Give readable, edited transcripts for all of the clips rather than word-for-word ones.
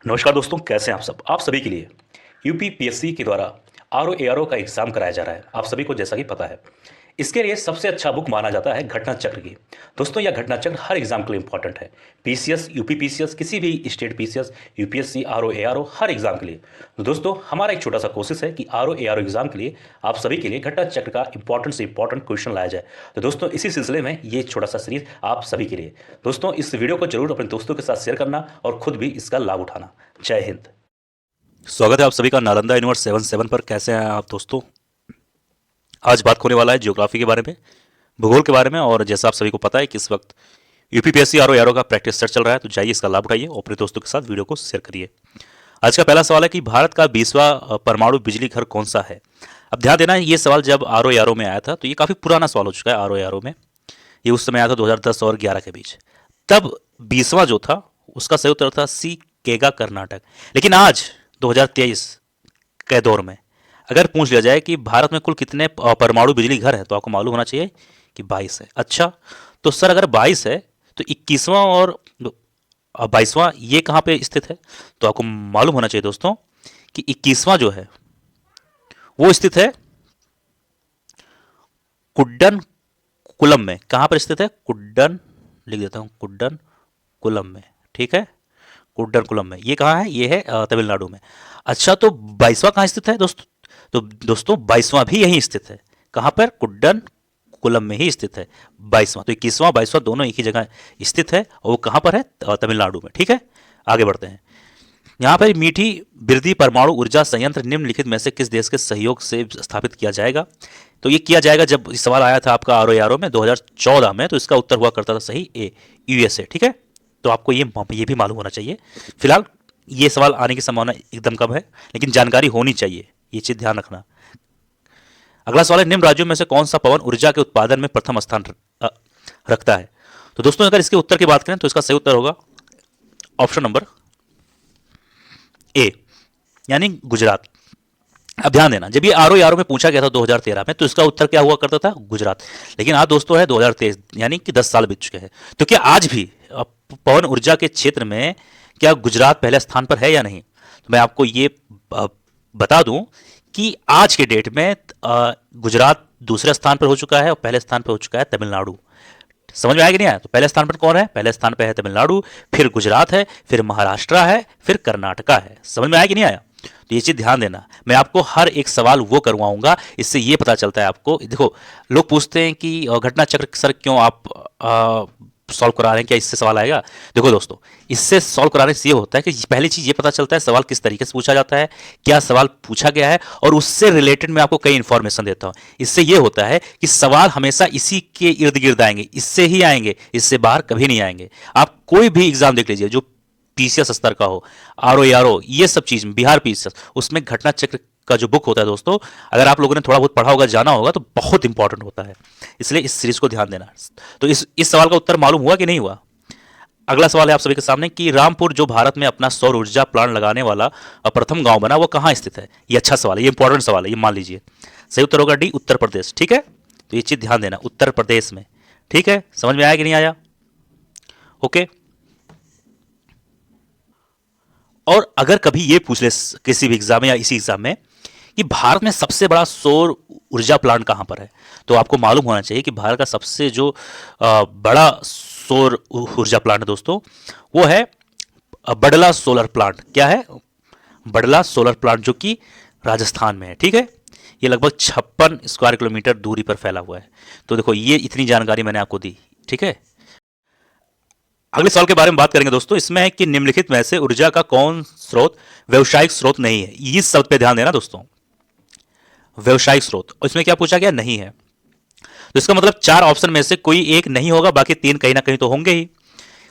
नमस्कार दोस्तों, कैसे हैं आप सब। आप सभी के लिए यूपीपीएससी के द्वारा आरओ एआरओ का एग्जाम कराया जा रहा है। आप सभी को जैसा कि पता है, इसके लिए सबसे अच्छा बुक माना जाता है घटना चक्र की। दोस्तों, यह घटना चक्र हर एग्जाम के लिए इंपॉर्टेंट है। पीसीएस, यूपीपीसीएस, किसी भी state PCS, UPSC, RO ARO, हर एग्जाम के लिए। तो दोस्तों, हमारा एक छोटा सा कोशिश है कि आरओ एआरओ एग्जाम के लिए आप सभी के लिए घटना चक्र का इंपॉर्टेंट से इंपॉर्टेंट क्वेश्चन लाया जाए। तो दोस्तों, इसी सिलसिले में ये छोटा सा सीरीज आप सभी के लिए। दोस्तों, इस वीडियो को जरूर अपने दोस्तों के साथ शेयर करना और खुद भी इसका लाभ उठाना। जय हिंद। स्वागत है आप सभी का नालंदा यूनिवर्स 77 पर। कैसे हैं आप दोस्तों। आज बात होने वाला है ज्योग्राफी के बारे में, भूगोल के बारे में। और जैसा आप सभी को पता है कि इस वक्त यूपीपीएससी आरओ एआरओ का प्रैक्टिस सेट चल रहा है, तो जाइए इसका लाभ उठाइए और अपने दोस्तों के साथ वीडियो को शेयर करिए। आज का पहला सवाल है कि भारत का 20वां परमाणु बिजली घर कौन सा है। अब ध्यान देना, ये सवाल जब आरओ एआरओ में आया था तो ये काफ़ी पुराना सवाल हो चुका है। आरओ एआरओ में ये उस समय आया था 2010 और 11 के बीच। तब 20वां जो था उसका सही उत्तर था सी, केगा, कर्नाटक। लेकिन आज 2023 के दौर में अगर पूछ लिया जाए कि भारत में कुल कितने परमाणु बिजली घर हैं, तो आपको मालूम होना चाहिए कि 22 है। अच्छा, तो सर अगर 22 है तो 21वां और 22वां ये कहाँ पे स्थित है, तो आपको मालूम होना चाहिए दोस्तों कि 21वां जो है वो स्थित है कुड्डन कुलम में। कहाँ पर स्थित है? कुड्डन, लिख देता हूँ, कुड्डन कुलम में। ठीक है, कुड्डन कुलम में। ये कहाँ है? ये है तमिलनाडु में। अच्छा, तो 22वां कहाँ स्थित है दोस्तों? तो दोस्तों 22वां भी यहीं स्थित है। कहाँ पर? कुड्डन कुलम में ही स्थित है 22वां। तो 21वां 22वां दोनों एक ही जगह स्थित है और वो कहाँ पर है? तमिलनाडु में। ठीक है, आगे बढ़ते हैं। यहाँ पर मीठी बिरदी परमाणु ऊर्जा संयंत्र निम्नलिखित में से किस देश के सहयोग से स्थापित किया जाएगा? तो ये किया जाएगा, जब सवाल आया था आपका आरओ एआरओ में 2014 में, तो इसका उत्तर हुआ करता था सही ए, यूएसए। ठीक है, तो आपको ये भी मालूम होना चाहिए। फिलहाल ये सवाल आने की संभावना एकदम कम है, लेकिन जानकारी होनी चाहिए, ये चीज ध्यान रखना। अगला सवाल है, निम्न राज्यों में से कौन सा पवन ऊर्जा के उत्पादन में प्रथम स्थान रखता है? तो दोस्तों अगर इसके उत्तर की बात करें तो इसका सही उत्तर होगा ऑप्शन नंबर ए, यानी गुजरात। अब ध्यान देना, जब ये आरओ एआरओ में पूछा गया था 2013 में, तो इसका उत्तर क्या हुआ करता था? गुजरात। लेकिन आज दोस्तों है 2023, यानी कि 10 साल बीत चुके हैं। तो क्या आज भी पवन ऊर्जा के क्षेत्र में क्या गुजरात पहले स्थान पर है या नहीं? तो मैं आपको ये बता दूं कि आज के डेट में गुजरात दूसरे स्थान पर हो चुका है और पहले स्थान पर हो चुका है तमिलनाडु। समझ में आया कि नहीं आया? तो पहले स्थान पर कौन है? पहले स्थान पर है तमिलनाडु, फिर गुजरात है, फिर महाराष्ट्र है, फिर कर्नाटका है। समझ में आया कि नहीं आया? तो ये चीज ध्यान देना। मैं आपको हर एक सवाल वो करवाऊंगा, इससे ये पता चलता है आपको। देखो, लोग पूछते हैं कि घटना चक्र सर क्यों आप सॉल्व करा रहे हैं, क्या इससे सवाल आएगा? देखो दोस्तों, इससे सॉल्व कराने से ये होता है कि पहली चीज ये पता चलता है सवाल किस तरीके से पूछा जाता है, क्या सवाल पूछा गया है, और उससे रिलेटेड मैं आपको कई इंफॉर्मेशन देता हूं। इससे ये होता है कि सवाल हमेशा इसी के इर्द गिर्द आएंगे, इससे ही आएंगे, इससे बाहर कभी नहीं आएंगे। आप कोई भी एग्जाम देख लीजिए जो पीसीएस स्तर का हो, आरओ एआरओ, ये सब चीज, बिहार पीसीएस, उसमें घटना चक्र का जो बुक होता है दोस्तों, अगर आप लोगों ने थोड़ा बहुत पढ़ा होगा, जाना होगा, तो बहुत इंपॉर्टेंट होता है। इसलिए इस सीरीज को ध्यान देना। तो इस सवाल का उत्तर मालूम हुआ कि नहीं हुआ? अगला सवाल है आप सभी के सामने कि रामपुर जो भारत में अपना सौर ऊर्जा प्लांट लगाने वाला प्रथम गांव बना, वो कहां स्थित है? ये अच्छा सवाल है, ये इंपॉर्टेंट सवाल है, ये मान लीजिए। सही उत्तर होगा डी, उत्तर प्रदेश। ठीक है, तो ये चीज ध्यान देना, उत्तर प्रदेश में। ठीक है, समझ में आया कि नहीं आया? ओके। और अगर कभी ये पूछ ले किसी भी एग्जाम में या इसी एग्जाम में कि भारत में सबसे बड़ा सौर ऊर्जा प्लांट कहां पर है, तो आपको मालूम होना चाहिए कि भारत का सबसे जो बड़ा सौर ऊर्जा प्लांट है दोस्तों, वो है बडला सोलर प्लांट। क्या है? बडला सोलर प्लांट, जो कि राजस्थान में है। ठीक है, ये लगभग 56 स्क्वायर किलोमीटर दूरी पर फैला हुआ है। तो देखो, ये इतनी जानकारी मैंने आपको दी। ठीक है, अगले सवाल के बारे में बात करेंगे दोस्तों। इसमें है कि निम्नलिखित में से ऊर्जा का कौन स्रोत व्यावसायिक स्रोत नहीं है? इस शब्द पे ध्यान देना दोस्तों, व्यावसायिक स्रोत। और इसमें क्या पूछा गया? नहीं है। तो इसका मतलब 4 ऑप्शन में से कोई एक नहीं होगा, बाकी 3 कहीं ना कहीं तो होंगे ही।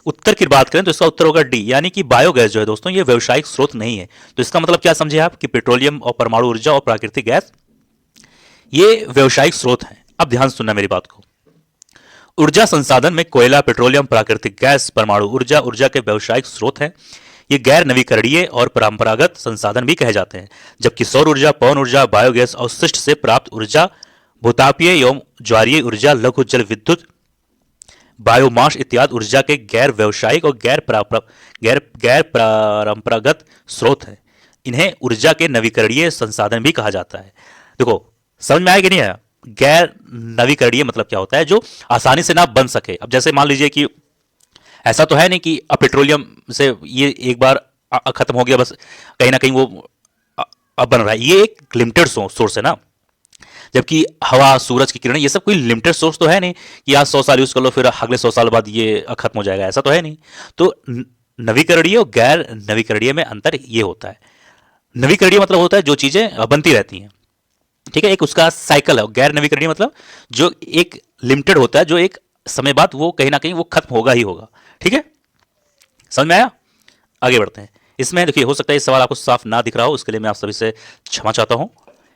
उत्तर की बात करें तो इसका उत्तर होगा डी, यानी कि बायोगैस जो है दोस्तों, ये व्यावसायिक स्रोत नहीं है। तो इसका मतलब क्या समझे आप कि पेट्रोलियम और परमाणु ऊर्जा और प्राकृतिक गैस ये व्यावसायिक स्रोत हैं। अब ध्यान सुनना मेरी बात को। ऊर्जा संसाधन में कोयला, पेट्रोलियम, प्राकृतिक गैस, परमाणु ऊर्जा ऊर्जा के व्यावसायिक स्रोत हैं। ये गैर नवीकरणीय और परंपरागत संसाधन भी कहे जाते हैं, जबकि सौर ऊर्जा, पवन ऊर्जा, बायोगैस, अवशिष्ट से प्राप्त ऊर्जा, भूतापीय एवं ज्वारीय ऊर्जा, लघु जल विद्युत, बायोमास इत्यादि ऊर्जा के गैर व्यावसायिक और गैर परंपरागत स्रोत हैं। इन्हें ऊर्जा के नवीकरणीय संसाधन भी कहा जाता है। देखो, समझ में आया कि नहीं आया? गैर नवीकरणीय मतलब क्या होता है? जो आसानी से ना बन सके। अब जैसे मान लीजिए कि ऐसा तो है नहीं कि अब पेट्रोलियम से ये एक बार खत्म हो गया, बस कहीं ना कहीं वो अब बन रहा है। ये एक लिमिटेड सोर्स है ना, जबकि हवा, सूरज की किरणें, ये सब कोई लिमिटेड सोर्स तो है नहीं कि आज 100 साल यूज कर लो फिर अगले 100 साल बाद ये खत्म हो जाएगा, ऐसा तो है नहीं। तो नवीकरणीय और गैर नवीकरणीय में अंतर ये होता है। नवीकरणीय मतलब होता है जो चीजें बनती रहती हैं, ठीक है, एक उसका साइकिल है। गैर नवीकरणीय मतलब जो एक लिमिटेड होता है, जो एक समय बाद वो कहीं ना कहीं वो खत्म होगा ही होगा। ठीक है, समझ में आया? आगे बढ़ते हैं। इसमें देखिए, हो सकता है ये सवाल आपको साफ ना दिख रहा हो, उसके लिए मैं आप सभी से क्षमा चाहता हूं।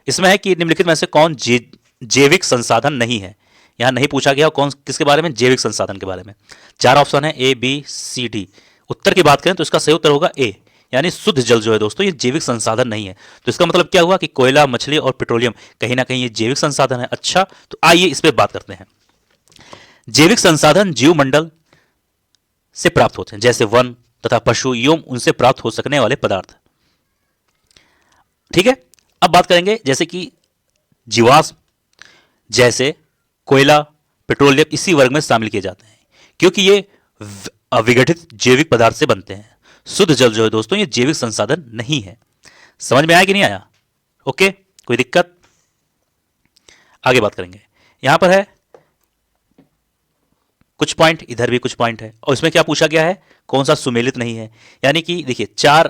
इसमें है कि निम्नलिखित में से कौन जैविक संसाधन नहीं है। यहां नहीं पूछा गया कौन किसके बारे में, जैविक संसाधन के बारे में। 4 ऑप्शन है, ए बी सी डी। उत्तर की बात करें तो इसका सही उत्तर होगा ए, यानी शुद्ध जल जो है दोस्तों, ये जैविक संसाधन नहीं है। तो इसका मतलब क्या हुआ कि कोयला, मछली और पेट्रोलियम कहीं ना कहीं ये जैविक संसाधन है। अच्छा, तो आइए इस पर बात करते हैं। जैविक संसाधन जीवमंडल से प्राप्त होते हैं, जैसे वन तथा पशु एवं उनसे प्राप्त हो सकने वाले पदार्थ। ठीक है, अब बात करेंगे जैसे कि जीवाश्म, जैसे कोयला, पेट्रोलियम इसी वर्ग में शामिल किए जाते हैं, क्योंकि ये अविघटित जैविक पदार्थ से बनते हैं। शुद्ध जल जो है दोस्तों, ये जैविक संसाधन नहीं है। समझ में आया कि नहीं आया? ओके, कोई दिक्कत? आगे बात करेंगे। यहां पर है कुछ पॉइंट, इधर भी कुछ पॉइंट है, और इसमें क्या पूछा गया है, कौन सा सुमेलित नहीं है। यानी कि देखिए 4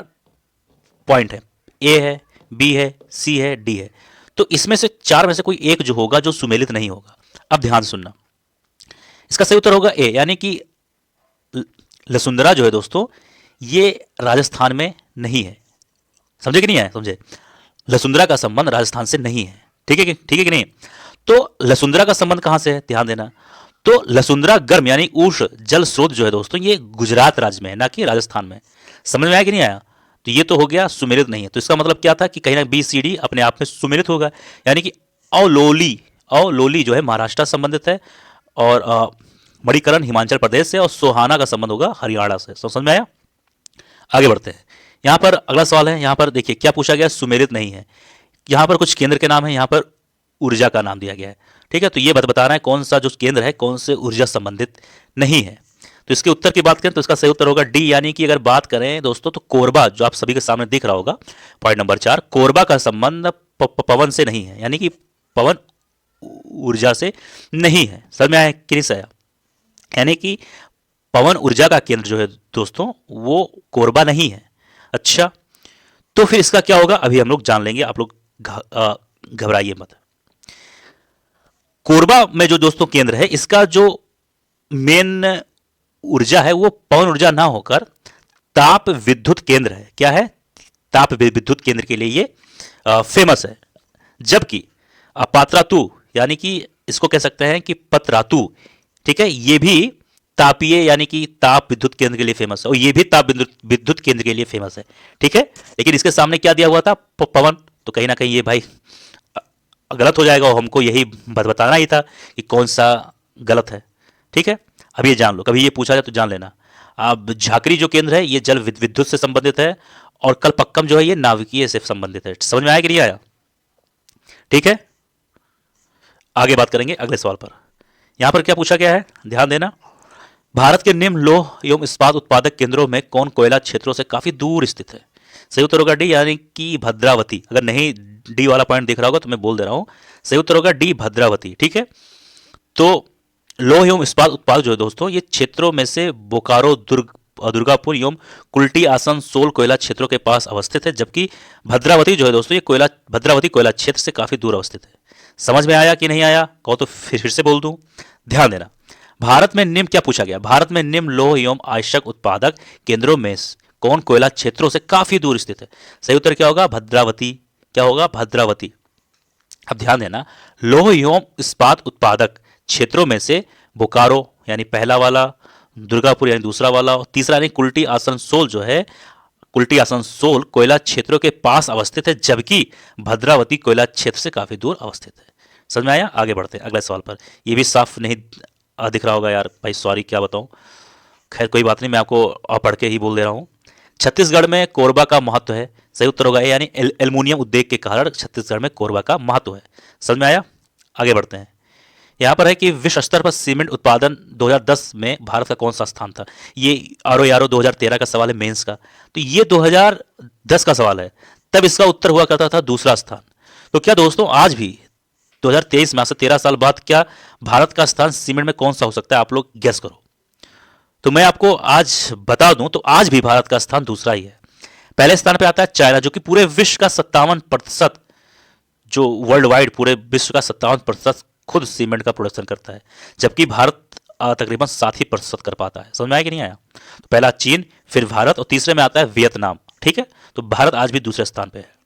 पॉइंट है, ए है, बी है, सी है, डी है। तो इसमें से 4 में से कोई एक जो होगा जो सुमेलित नहीं होगा। अब ध्यान सुनना, इसका सही उत्तर होगा ए, यानी कि लसुंदरा जो है दोस्तों, ये राजस्थान में नहीं है। समझे कि नहीं है? समझे, लसुंदरा का संबंध राजस्थान से नहीं है। ठीक है कि नहीं? तो लसुंदरा का संबंध कहां से है, ध्यान देना। तो लसुंदरा गर्म यानी उष्ण जल स्रोत जो है दोस्तों, ये गुजरात राज्य में है, ना कि राजस्थान में। समझ में आया कि नहीं आया? तो ये तो हो गया सुमेलित नहीं है। तो इसका मतलब क्या था कि कहीं ना बी सी डी अपने आप में सुमेलित होगा, यानी कि अवलोली जो है महाराष्ट्र संबंधित है, और मणिकरण हिमाचल प्रदेश से, और सोहाना का संबंध होगा हरियाणा से। समझ में आया? आगे बढ़ते हैं। यहां पर अगला सवाल है, यहां पर देखिए क्या पूछा गया, सुमेलित नहीं है। यहां पर कुछ केंद्र के नाम है, यहां पर ऊर्जा का नाम दिया गया है। ठीक है, तो ये बता रहा है कौन सा जो केंद्र है, कौन से ऊर्जा संबंधित नहीं है। तो इसके उत्तर की बात करें तो इसका सही उत्तर होगा डी, यानी कि अगर बात करें दोस्तों तो कोरबा, जो आप सभी के सामने दिख रहा होगा, पॉइंट नंबर 4, कोरबा का संबंध पवन से नहीं है, यानी कि पवन ऊर्जा से नहीं है। समझ में आया कि नहीं आया? यानी कि पवन ऊर्जा का केंद्र जो है दोस्तों, वो कोरबा नहीं है। अच्छा, तो फिर इसका क्या होगा अभी हम लोग जान लेंगे, आप लोग घबराइए मत। कोरबा में जो दोस्तों केंद्र है, इसका जो मेन ऊर्जा है वो पवन ऊर्जा ना होकर ताप विद्युत केंद्र है। क्या है? ताप विद्युत केंद्र के लिए ये फेमस है। जबकि पात्रातु, यानी कि इसको कह सकते हैं कि पतरातु, ठीक है, ये भी तापीय यानी कि ताप विद्युत केंद्र के लिए फेमस है, और ये भी ताप विद्युत केंद्र के लिए फेमस है। ठीक है, लेकिन इसके सामने क्या दिया हुआ था, पवन। तो कहीं ना कहीं ये भाई गलत हो जाएगा, और हमको यही बताना ही था कि कौन सा गलत है। ठीक है, अब ये जान लो, कभी ये पूछा जाए तो जान लेना। अब झाकरी जो केंद्र है ये जल विद्युत से संबंधित है, और कलपक्कम जो है ये नाभिकीय से संबंधित है। समझ में आया कि नहीं आया? ठीक है, आगे बात करेंगे अगले सवाल पर। यहां पर क्या पूछा गया है, ध्यान देना। भारत के निम्न लौह एवं इस्पात उत्पादक केंद्रों में कौन कोयला क्षेत्रों से काफी दूर स्थित है। सही उत्तर होगा डी, यानी कि भद्रावती। अगर नहीं डी वाला पॉइंट दिख रहा होगा तो मैं बोल दे रहा हूं, सही उत्तर होगा डी, भद्रावती। ठीक है, तो लौह एवं इस्पात उत्पादक जो है दोस्तों, ये क्षेत्रों में से बोकारो, दुर्गापुर एवं कुल्टी, आसनसोल कोयला क्षेत्रों के पास अवस्थित है, जबकि भद्रावती जो है दोस्तों, ये भद्रावती कोयला क्षेत्र से काफी दूर अवस्थित है। समझ में आया कि नहीं आया? कहो तो फिर से बोल दूं, ध्यान देना। भारत में निम्न क्या पूछा गया, भारत में निम्न लौह एवं आवश्यक उत्पादक केंद्रों में कौन कोयला क्षेत्रों से काफी दूर स्थित है। सही उत्तर क्या होगा, भद्रावती। क्या होगा, भद्रावती। अब ध्यान देना, लौह एवं इस्पात उत्पादक क्षेत्रों में से बोकारो यानी पहला वाला, दुर्गापुर यानी दूसरा वाला, और तीसरा यानी कुल्टी आसनसोल जो है, कुल्टी आसनसोल कोयला क्षेत्रों के पास अवस्थित है, जबकि भद्रावती कोयला क्षेत्र से काफी दूर अवस्थित है। समझ में आया? आगे बढ़ते हैं अगले सवाल पर। यह भी साफ नहीं दिख रहा होगा यार भाई, सॉरी क्या बताऊं। खैर कोई बात नहीं, मैं आपको पढ़ के ही बोल दे रहा हूँ। छत्तीसगढ़ में कोरबा का महत्व है, सही उत्तर होगा ए, यानी एल्युमिनियम उद्योग के कारण छत्तीसगढ़ में कोरबा का महत्व है। समझ में आया? आगे बढ़ते हैं। यहाँ पर है कि विश्व स्तर पर सीमेंट उत्पादन 2010 में भारत का कौन सा स्थान था। ये आरो यारो 2013 का सवाल है मेंस का, तो ये 2010 का सवाल है, तब इसका उत्तर हुआ करता था दूसरा स्थान। तो क्या दोस्तों आज भी 2023 में, आज से 13 साल बाद, क्या भारत का स्थान सीमेंट में कौन सा हो सकता है? आप लोग गेस करो। तो मैं आपको आज बता दूं तो आज भी भारत का स्थान दूसरा ही है। पहले स्थान पे आता है चाइना, जो कि पूरे विश्व का 57%, जो वर्ल्ड वाइड पूरे विश्व का 57% खुद सीमेंट का प्रोडक्शन करता है, जबकि भारत तकरीबन 7% कर पाता है। समझ में आया कि नहीं आया? तो पहला चीन, फिर भारत, और तीसरे में आता है वियतनाम। ठीक है, तो भारत आज भी दूसरे स्थान पे है।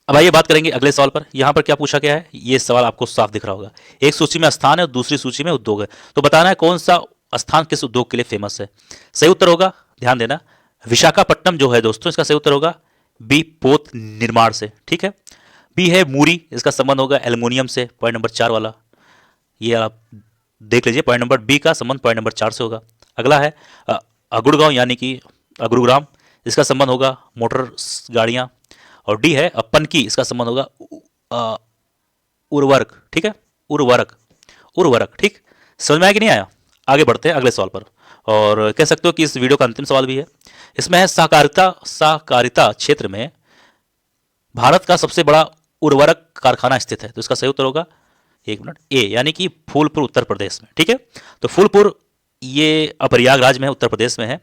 अब आइए बात करेंगे अगले सवाल पर। यहां पर क्या पूछा गया है, ये सवाल आपको साफ दिख रहा होगा। एक सूची में स्थान है और दूसरी सूची में उद्योग है, तो बताना है कौन सा स्थान किस उद्योग के लिए फेमस है। सही उत्तर होगा, ध्यान देना, विशाखापट्टनम जो है दोस्तों, इसका सही उत्तर होगा बी, पोत निर्माण से। ठीक है, बी है मूरी, इसका संबंध होगा एल्युमिनियम से, पॉइंट नंबर 4 वाला, ये आप देख लीजिए। पॉइंट नंबर बी का संबंध पॉइंट नंबर 4 से होगा। अगला है अगुड़गांव यानी कि गुरुग्राम, इसका संबंध होगा मोटर गाड़ियाँ। और डी है पनकी, इसका संबंध होगा उर्वरक। ठीक है, उर्वरक, उर्वरक। ठीक, समझ में आया कि नहीं आया? आगे बढ़ते हैं अगले सवाल पर, और कह सकते हो कि इस वीडियो का अंतिम सवाल भी है। इसमें है सहकारिता क्षेत्र में भारत का सबसे बड़ा उर्वरक कारखाना स्थित है, तो इसका सही उत्तर होगा, एक मिनट, ए, यानी कि फूलपुर उत्तर प्रदेश में। ठीक है, तो फूलपुर ये प्रयागराज में है, उत्तर प्रदेश में है।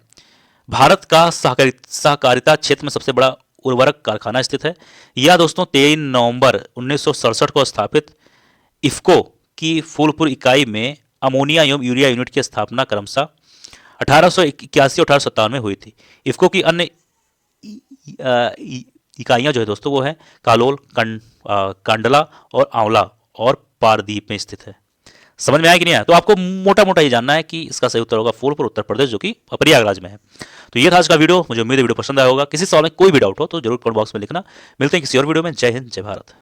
भारत का सहकारिता क्षेत्र में सबसे बड़ा उर्वरक कारखाना स्थित है। यह दोस्तों 23 नवंबर 1967 को स्थापित इफ्को की फूलपुर इकाई में अमोनिया एवं यूरिया यूनिट की स्थापना क्रमशः 1881 और 1857 में हुई थी। इफ्को की अन्य इकाइयां जो है दोस्तों वो है कालोल, कांडला और आंवला और पारदीप में स्थित है। समझ में आया कि नहीं आया? तो आपको मोटा मोटा ये जानना है कि इसका सही उत्तर होगा फूलपुर उत्तर प्रदेश, जो कि प्रयागराज में है। तो ये था आज का वीडियो। मुझे उम्मीद है वीडियो पसंद आया होगा। किसी सवाल में कोई भी डाउट हो तो जरूर कमेंट बॉक्स में लिखना। मिलते हैं किसी और वीडियो में। जय हिंद, जय भारत।